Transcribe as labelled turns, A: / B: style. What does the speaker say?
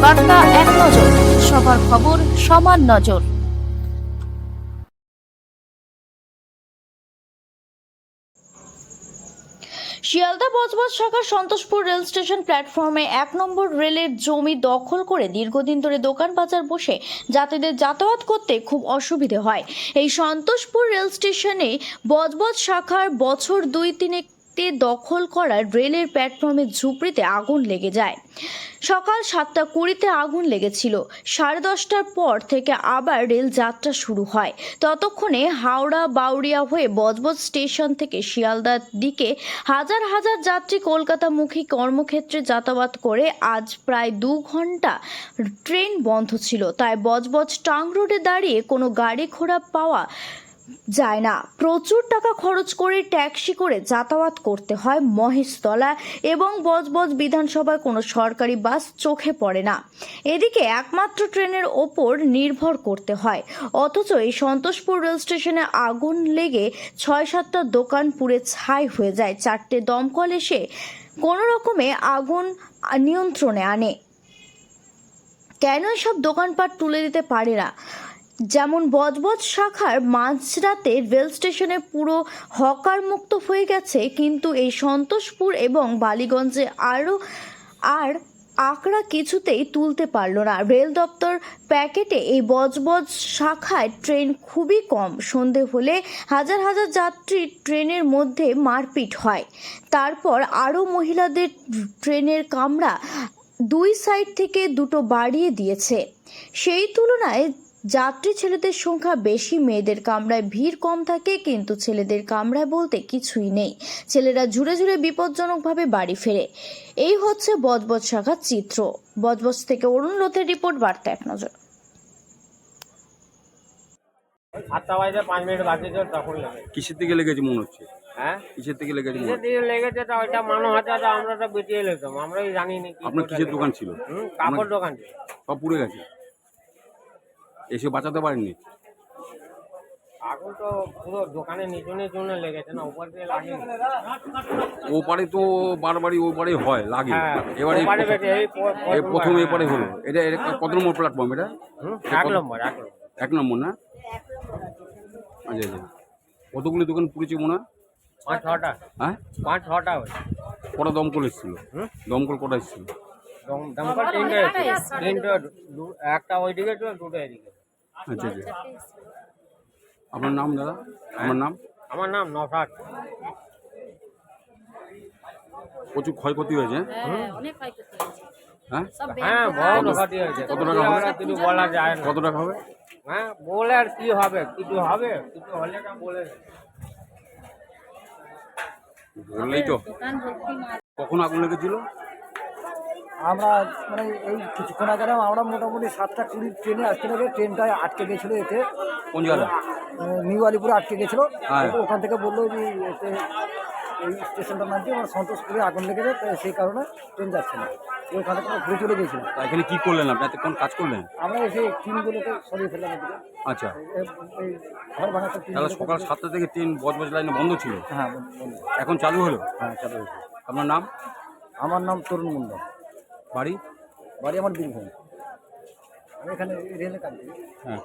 A: বার্তা এক নজর, সবার খবর সমান নজর। শিয়ালদা বজবজ শাখার সন্তোষপুর রেল স্টেশন প্ল্যাটফর্মে 1 নম্বর রেলের জমি দখল করে দীর্ঘদিন ধরে দোকান বাজার বসে যাত্রীদের যাতায়াত করতে খুব অসুবিধে হয়। এই সন্তোষপুর রেল স্টেশনে বজবজ শাখার বছর 2-3 দখল করা রেলের প্ল্যাটফর্মের ঝুপড়িতে আগুন লেগে যায়। সকাল 7:20-তে আগুন লেগেছিল। 10:30টার পর থেকে আবার রেল যাত্রা শুরু হয়। ততক্ষণে হাওড়া বাউরিয়া হয়ে বজবজ স্টেশন থেকে শিয়ালদার দিকে হাজার হাজার যাত্রী কলকাতামুখী কর্মক্ষেত্রে যাতায়াত করে আজ প্রায় 2 ঘন্টা ট্রেন বন্ধ ছিল। তাই বজবজ টাং রোডে দাঁড়িয়ে কোনো গাড়ি ঘোড়া পাওয়া যায় না। প্রচুর টাকা খরচ করে ট্যাক্সি করে যাতায়াত করতে হয় মহেশতলা এবং বজবজ বিধানসভায় কোনো সরকারি বাস চোখে পড়ে না। এদিকে একমাত্র ট্রেনের ওপর নির্ভর করতে হয়। অথচ এই সন্তোষপুর রেল স্টেশনে আগুন লেগে 6-7টা দোকান পুড়ে ছাই হয়ে যায়। 4টে দমকল এসে কোনো রকমে আগুন নিয়ন্ত্রণে আনে। কেন এসব দোকানপাট তুলে দিতে পারে না? যেমন বজবজ শাখার মাঝরাতে রেল স্টেশনে পুরো হকার মুক্ত হয়ে গেছে, কিন্তু এই সন্তোষপুর এবং বালিগঞ্জে আর আঁকড়া কিছুতেই তুলতে পারলো না রেল দপ্তর। প্যাকেটে এই বজবজ শাখায় ট্রেন খুবই কম। সন্ধে হলে হাজার হাজার যাত্রী ট্রেনের মধ্যে মারপিট হয়। তারপর আরও মহিলাদের ট্রেনের কামরা 2 সাইড থেকে 2টো বাড়িয়ে দিয়েছে। সেই তুলনায় যাত্রী ছেলেদের সংখ্যা বেশি। মেয়েদের কামরায় ভিড় কম থাকে, কিন্তু ছেলেদের কামরায় বলতে কিছুই নেই। ছেলেরা ঝুড়ে ঝুড়ে বিপজ্জনকভাবে বাড়ি ফেরে। এই হচ্ছে বজবজ শাখার চিত্র। বজবজ থেকে অরুণ লোথের রিপোর্ট, বার্তা এক নজর।
B: 8টা বাজে 5 মিনিট বাকি তখন লাগে।
C: কিসের থেকে লেগেছে মনে হচ্ছে?
B: হ্যাঁ,
C: কিসের থেকে লেগেছে?
B: কিসের দিকে লেগেছে তা ওইটা মনে হচ্ছে যে আমরা তো বেঁচে এলাম, আমরাই জানি না।
C: আপনার কিসের দোকান ছিল?
B: কাপড় দোকান ছিল।
C: সব পুড়ে গেছে, এসে বাঁচাতে পারেননি?
B: আগুন তো পুরো দোকানে নিচনের জন্য লেগেছে না, উপর দিয়ে লাগেনি।
C: ওপারে তো বারবারই ওপারে হয় লাগে।
B: হ্যাঁ,
C: এবারে
B: ওপারে বেঁচে এই
C: প্রথম এপারে হলো। এটা কত নম্বর প্ল্যাটফর্ম? এটা
B: 1 নম্বর।
C: 1 নম্বর না? আচ্ছা আচ্ছা। কতগুলি দোকান পুড়েছে মনে হয়?
B: 5-6টা।
C: হ্যাঁ,
B: 5-6টা হয়।
C: কটা দমকল এসেছিল? দমকল কটা এসেছিল?
B: দমকল 3টে এসেছে। 3টে, একটা ওইদিকে ছিল, 2টো এদিকে।
C: আচ্ছা আচ্ছা। আপনার নাম দাদা? আমার নাম?
B: আমার নাম নসাদ।
C: প্রচুর ক্ষয়ক্ষতি হয়েছে।
A: অনেক ক্ষয়ক্ষতি হয়েছে।
C: হ্যাঁ
B: হ্যাঁ, বড় ক্ষতি হয়েছে।
C: কত টাকা হবে?
B: কিছু বলা যায় না।
C: কত টাকা হবে?
B: হ্যাঁ, বলে আর কি হবে? কিছু হবে, কিছু হলে না বলে।
C: বললেই তো। কখন আগুন লেগেছিল?
D: আমরা মানে এই কিছুক্ষণ আগে আমরা মোটামুটি 7:20 ট্রেনে আসতে লাগে। ট্রেনটা আটকে গেছিলো এতে,
C: কোন জায়গা?
D: নিউ আলিপুরে আটকে গেছিলো।
C: হ্যাঁ।
D: ওখান থেকে বললো যে এতে এই স্টেশনটার নাম কি, আমার সন্তোষপুরে আগুন লেগেছে, তাই সেই কারণে ট্রেন যাচ্ছে না। ওখান থেকে ঘুরে চলে গেছিলাম।
C: তা এখানে কি করলেন আপনি? কোন কাজ করলেন?
D: আমরা এসে টিনগুলোকে সরিয়ে ফেললাম এদিকে।
C: আচ্ছা,
D: এই ঘর ভাঙাতে
C: তাহলে সকাল 7টা থেকে ট্রেন বজবজ লাইনে বন্ধ ছিল,
D: হ্যাঁ বন্ধ।
C: এখন চালু হলো?
D: হ্যাঁ চালু হয়েছে।
C: আপনার নাম?
D: আমার নাম তরুণ মণ্ডল।
C: বাড়ি?
D: বাড়ি আমার বীরভূম। আমি এখানে রেলে কাজ করি।
C: হ্যাঁ।